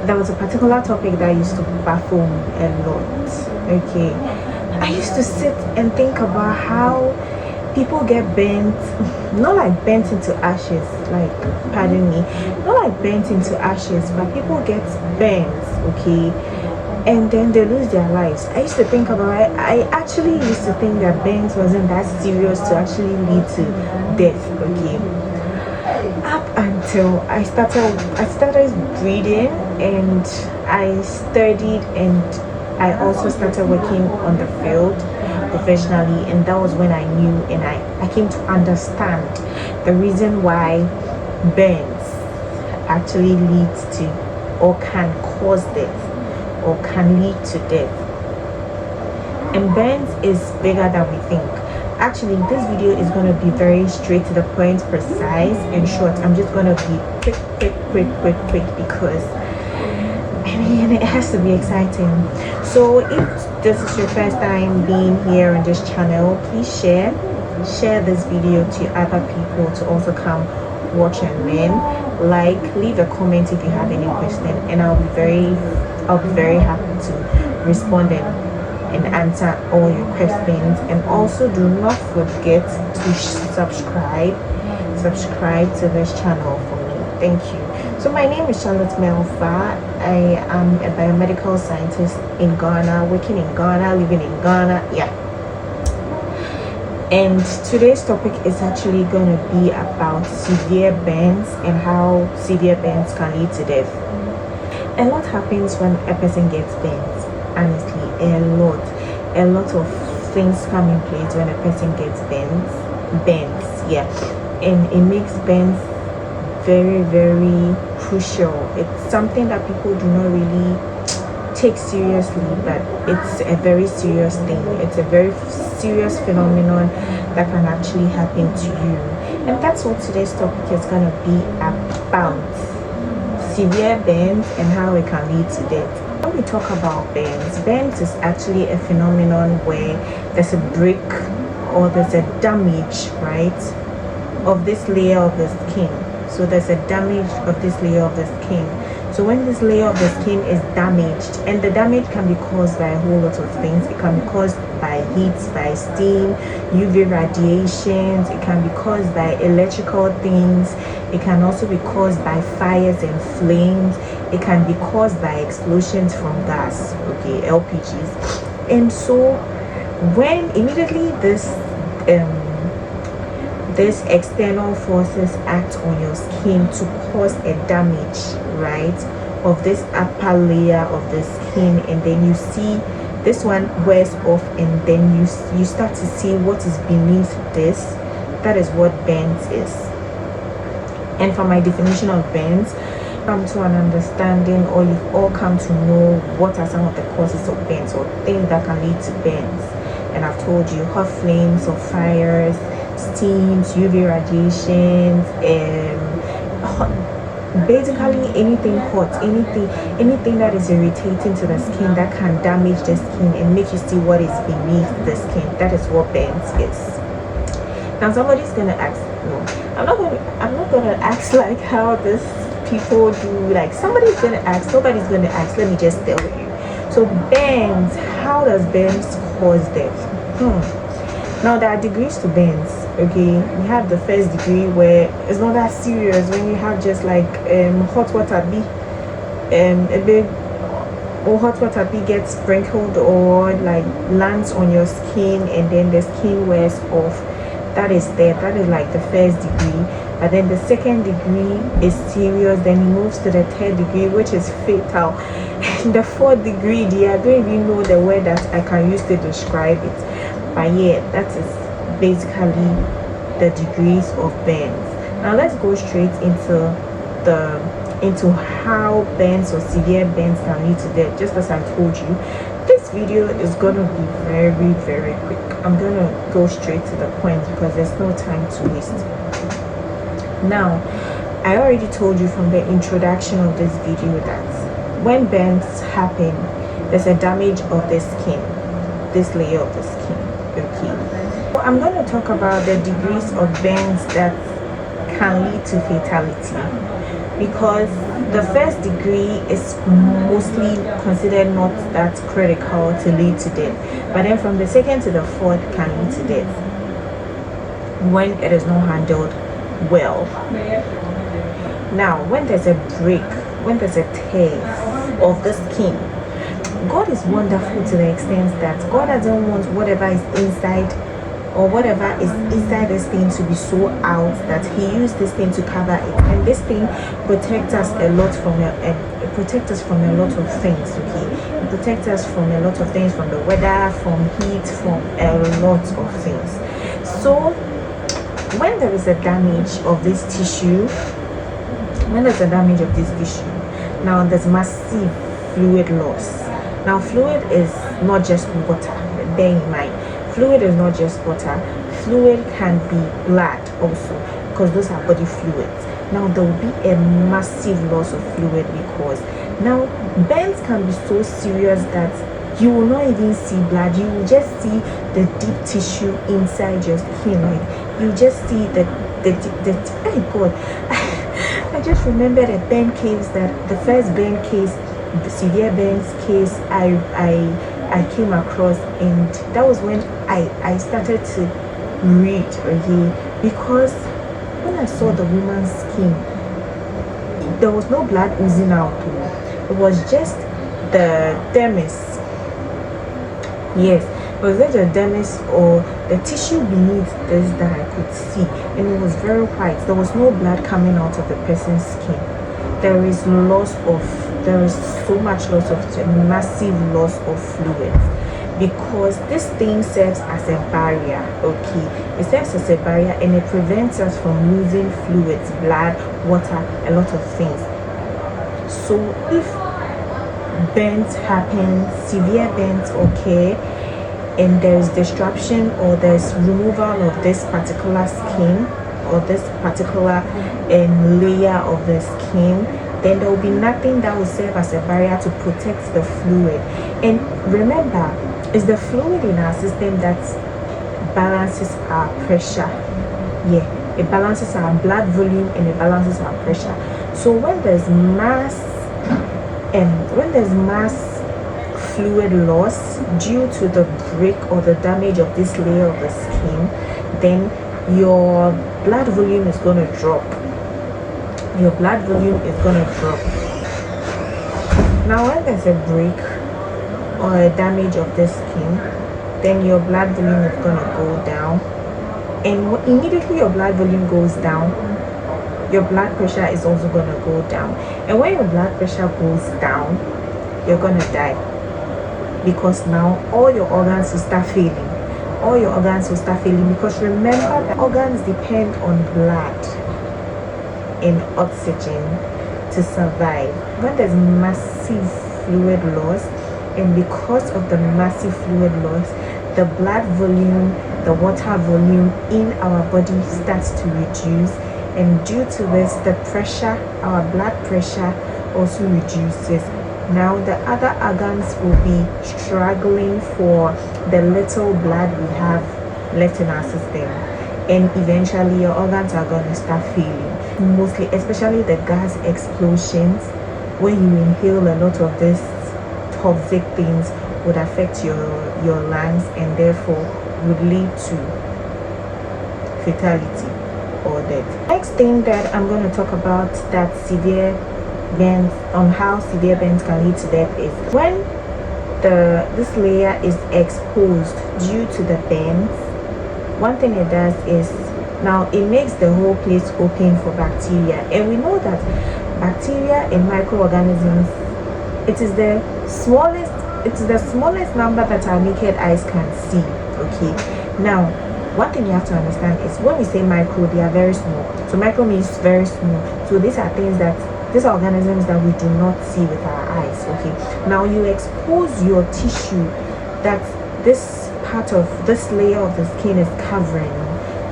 there was a particular topic that used to baffle me a lot. Okay, I used to sit and think about how people get bent, not like bent into ashes, like, pardon me, not like bent into ashes, but people get bent, okay, and then they lose their lives. I used to think about it. I actually used to think that bent wasn't that serious to actually lead to death, okay, up until I started reading, and I studied, and I also started working on the field professionally, and that was when I knew, and I came to understand the reason why burns actually leads to, or can cause death, or can lead to death. And burns is bigger than we think. Actually, this video is going to be very straight to the point, precise and short. I'm just going to be quick because I mean, it has to be exciting. So if this is your first time being here on this channel, please share this video to other people to also come watch and learn. Like, leave a comment if you have any question, and I'll be very happy to respond and answer all your questions. And also, do not forget to subscribe to this channel for me. Thank you. So my name is Charlotte Melfa. I am a biomedical scientist in Ghana, working in Ghana, living in Ghana. Yeah. And today's topic is actually going to be about severe burns and how severe burns can lead to death. A lot happens when a person gets burns. Honestly, a lot of things come in place when a person gets burns. Yeah, and it makes burns very crucial. It's something that people do not really take seriously, but it's a very serious thing. It's a very serious phenomenon that can actually happen to you, and that's what today's topic is going to be about: severe burns and how it can lead to death. When we talk about burns is actually a phenomenon where there's a break or there's a damage, right, of this layer of the skin. So there's a damage of this layer of the skin. So when this layer of the skin is damaged, and the damage can be caused by a whole lot of things. It can be caused by heat, by steam, UV radiations. It can be caused by electrical things. It can also be caused by fires and flames. It can be caused by explosions from gas, okay, LPGs. And so when immediately these external forces act on your skin to cause a damage, right, of this upper layer of the skin, and then you see this one wears off, and then you start to see what is beneath this. That is what burns is. And for my definition of burns, come to an understanding, or you've all come to know what are some of the causes of burns or things that can lead to burns. And I've told you: hot flames or fires, steams, UV radiations, basically anything hot, anything that is irritating to the skin that can damage the skin and make you see what is beneath the skin. That is what burns is. Now somebody's gonna ask, no, I'm not gonna ask like how this people do, like nobody's gonna ask, let me just tell you. So burns, how does burns cause death? Now there are degrees to burns, okay. We have the first degree where it's not that serious, when you have just like hot water a bit, or hot water gets sprinkled or like lands on your skin, and then the skin wears off. That is death. That is like the first degree. But then the second degree is serious, then it moves to the third degree, which is fatal. And the fourth degree, I don't even know the word that I can use to describe it. But yeah, that is basically the degrees of burns. Now let's go straight into how burns or severe burns can lead to death. Just as I told you, this video is gonna be very quick. I'm gonna go straight to the point because there's no time to waste. Now, I already told you from the introduction of this video that when burns happen, there's a damage of the skin, this layer of the skin. Okay, so I'm going to talk about the degrees of burns that can lead to fatality, because The first degree is mostly considered not that critical to lead to death, but then from the second to the fourth can lead to death when it is not handled well. Now, when there's a break, when there's a tear of the skin, God is wonderful to the extent that God doesn't want whatever is inside or whatever is inside this thing to be so out, that he used this thing to cover it, and this thing protects us a lot from it protects us from a lot of things. Okay, it protects us from a lot of things, from the weather, from heat, from a lot of things. So when there is a damage of this tissue, now there's massive fluid loss. Now fluid is not just water, bear in mind, fluid is not just water. Fluid can be blood also, because those are body fluids. Now there will be a massive loss of fluid, because now burns can be so serious that you will not even see blood. You will just see the deep tissue inside your skin. Like you just see the oh God. I just remembered a burn case, that the first burn case, the severe burns case I came across, and that was when I started to read, okay, because when I saw the woman's skin, there was no blood oozing out. It was just the dermis. Yes, it was just the dermis, or the tissue beneath this, that I could see, and it was very white. There was no blood coming out of the person's skin. There is so much loss of, massive loss of fluids, because this thing serves as a barrier. Okay, it serves as a barrier, and it prevents us from losing fluids, blood, water, a lot of things. So if burns happen, severe burns, okay, and there's disruption or there's removal of this particular skin or this particular layer of the skin, then there will be nothing that will serve as a barrier to protect the fluid. And remember, it's the fluid in our system that balances our pressure. Yeah, it balances our blood volume and it balances our pressure. So when there's mass fluid loss due to the break or the damage of this layer of the skin, then your blood volume is going to drop. Your blood volume is going to drop. Now when there's a break or a damage of the skin, then your blood volume is going to go down, and immediately your blood volume goes down, your blood pressure is also going to go down. And when your blood pressure goes down, you're going to die, because now all your organs will start failing. Because remember that organs depend on blood and oxygen to survive. When there's massive fluid loss, and because of the massive fluid loss, the blood volume, the water volume in our body starts to reduce, and due to this, the pressure, our blood pressure also reduces. Now the other organs will be struggling for the little blood we have left in our system, and eventually your organs are going to start failing. Mostly, especially the gas explosions, when you inhale a lot of these toxic things, would affect your lungs, and therefore would lead to fatality or death. Next thing that I'm going to talk about, that severe burns, on how severe burns can lead to death, is when this layer is exposed due to the burns. One thing it does is, now it makes the whole place open for bacteria, and we know that bacteria and microorganisms, it is the smallest number that our naked eyes can see. Okay, now one thing you have to understand is, when we say micro, they are very small. So micro means very small. So these are organisms that we do not see with our eyes. Okay, now you expose your tissue that this part of this layer of the skin is covering.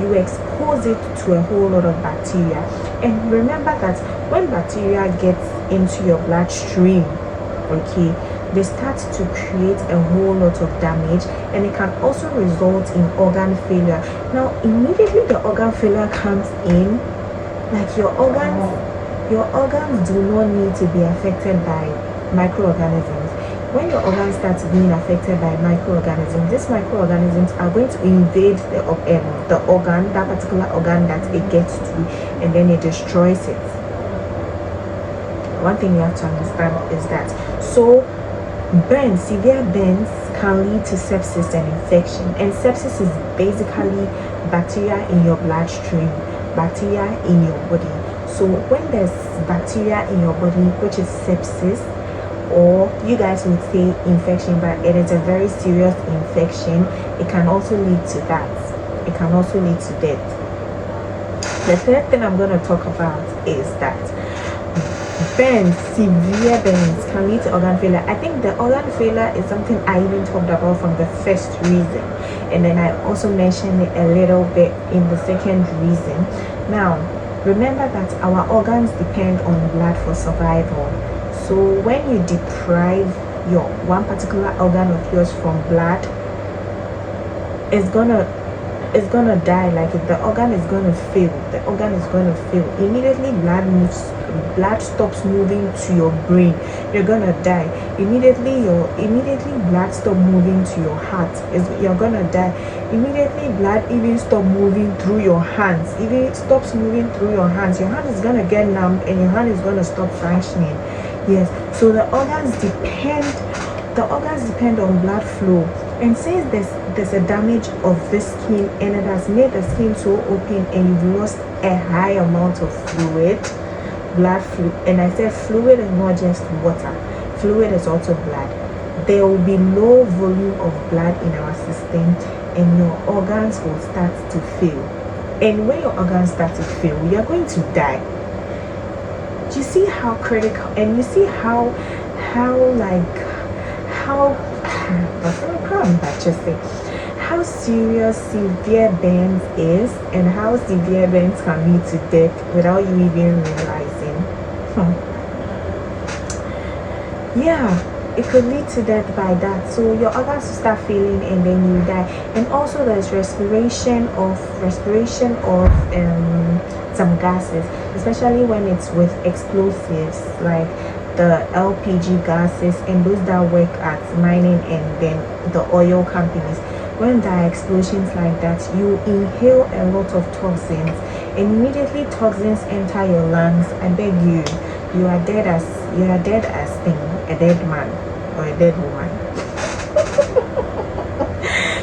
You expose it to a whole lot of bacteria, and remember that when bacteria gets into your bloodstream, okay, they start to create a whole lot of damage, and it can also result in organ failure. Now immediately the organ failure comes in, like your organs your organs do not need to be affected by microorganisms. When your organs start being affected by microorganisms, these microorganisms are going to invade the organ, that particular organ that it gets to, and then it destroys it. One thing you have to understand is that burns, severe burns can lead to sepsis and infection. And sepsis is basically bacteria in your bloodstream, bacteria in your body. So when there's bacteria in your body, which is sepsis, or you guys would say infection, but it is a very serious infection, it can also lead to that. It can also lead to death. The third thing I'm going to talk about is that burns, severe burns, can lead to organ failure. I think the organ failure is something I even talked about from the first reason, and then I also mentioned it a little bit in the second reason. Now, remember that our organs depend on blood for survival. So when you deprive your one particular organ of yours from blood, it's gonna die. Like the organ is gonna fail. The organ is gonna fail. Immediately blood stops moving to your brain, you're gonna die. Immediately blood stop moving to your heart, you're gonna die. Immediately blood even stop moving through your hands. If it stops moving through your hands, your hand is gonna get numb and your hand is gonna stop functioning. Yes, so the organs depend on blood flow. And since there's a damage of the skin and it has made the skin so open and you've lost a high amount of fluid, blood fluid, and I said fluid is not just water, fluid is also blood. There will be low volume of blood in our system and your organs will start to fail. And when your organs start to fail, you are going to die. You see how critical, and you see how serious severe burns is, and how severe burns can lead to death without you even realizing. Yeah, it could lead to death by that. So your organs will start failing and then you die. And also there's respiration of some gases, especially when it's with explosives like the LPG gases and those that work at mining and then the oil companies. When there are explosions like that, you inhale a lot of toxins and immediately toxins enter your lungs. I beg you are dead as a dead man or a dead woman.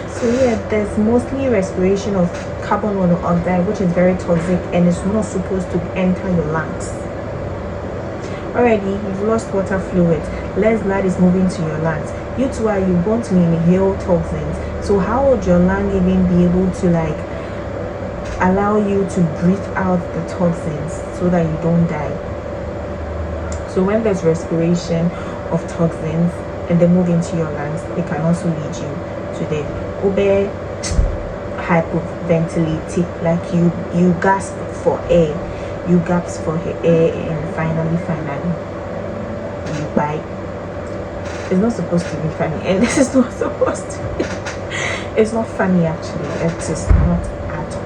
So yeah, there's mostly respiration of carbon monoxide, which is very toxic and is not supposed to enter your lungs. Already you've lost water fluid, less blood is moving to your lungs. You too are you want to inhale toxins. So how would your lung even be able to allow you to breathe out the toxins so that you don't die? So when there's respiration of toxins and they move into your lungs, they can also lead you to death. Hyperventilate, like you gasp for air, and finally you die. It's not supposed to be funny, and this is not supposed to be. It's not funny actually. It is not at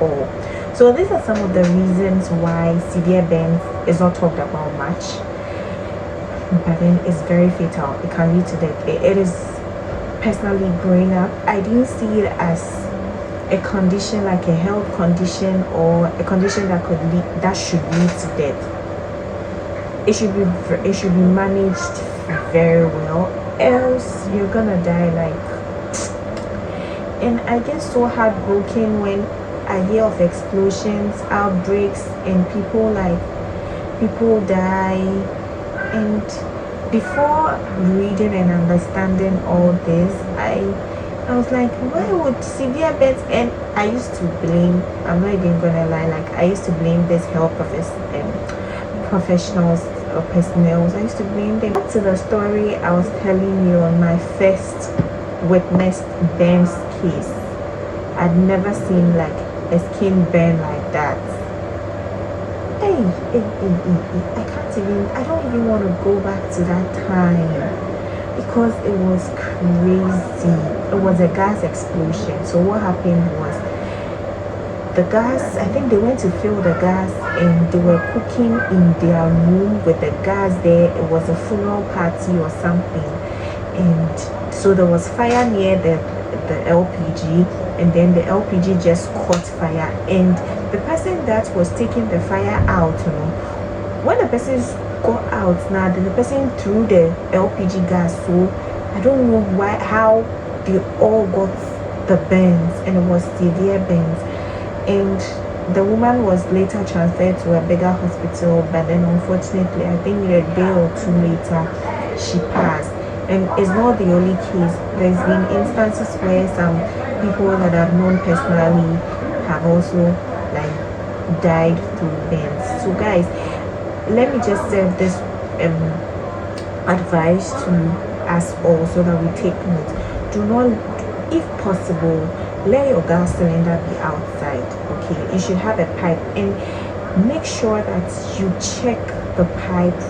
all. So these are some of the reasons why severe burns is not talked about much, but then it's very fatal. It can lead to death. It is, personally growing up, I didn't see it as a condition, like a health condition or a condition that should lead to death. It should be managed very well, else you're gonna die. And I get so heartbroken when I hear of explosions, outbreaks, and people die. And before reading and understanding all this, I was like, why would severe burns? And I used to blame, I'm not even gonna lie, I used to blame this health professionals or personnel. I used to blame them. Back to the story I was telling you on my first witnessed burns case. I'd never seen a skin burn like that. I don't even want to go back to that time because it was crazy. It was a gas explosion. So what happened was the gas, I think they went to fill the gas, and they were cooking in their room with the gas there. It was a funeral party or something, and so there was fire near the LPG, and then the LPG just caught fire, and the person that was taking the fire out, when the person got out, now the person threw the LPG gas, so I don't know how they all got the burns, and it was severe burns. And the woman was later transferred to a bigger hospital, but then unfortunately, I think a day or two later, she passed. And it's not the only case. There's been instances where some people that I've known personally have also like died through burns. So guys, let me just serve this advice to us all so that we take note. Do not, if possible, let your gas cylinder be outside. Okay, you should have a pipe, and make sure that you check the pipe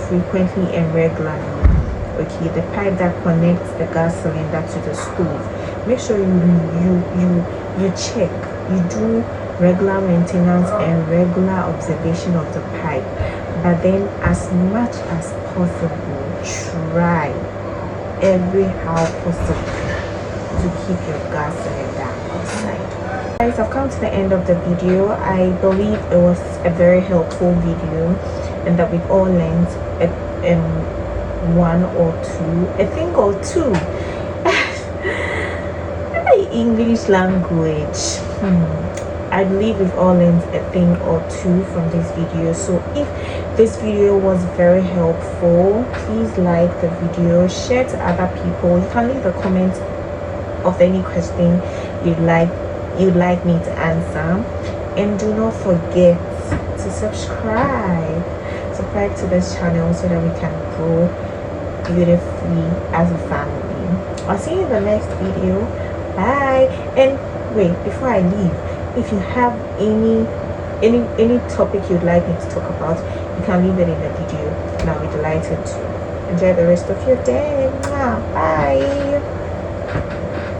frequently and regularly. Okay, the pipe that connects the gas cylinder to the stove, make sure you check, you do regular maintenance and regular observation of the pipe. But then as much as possible, try every how possible to keep your gas cylinder outside. Guys, I've come to the end of the video. I believe it was a very helpful video, and that we've all learned one or two, I think, or two English language. I believe we've all learned a thing or two from this video. So if this video was very helpful, please like the video, share to other people. You can leave a comment of any question you'd like me to answer, and do not forget to subscribe to this channel so that we can grow beautifully as a family. I'll see you in the next video. Bye. And wait, before I leave, if you have any topic you'd like me to talk about, you can leave it in the video, and I'll be delighted to. Enjoy the rest of your day. Bye.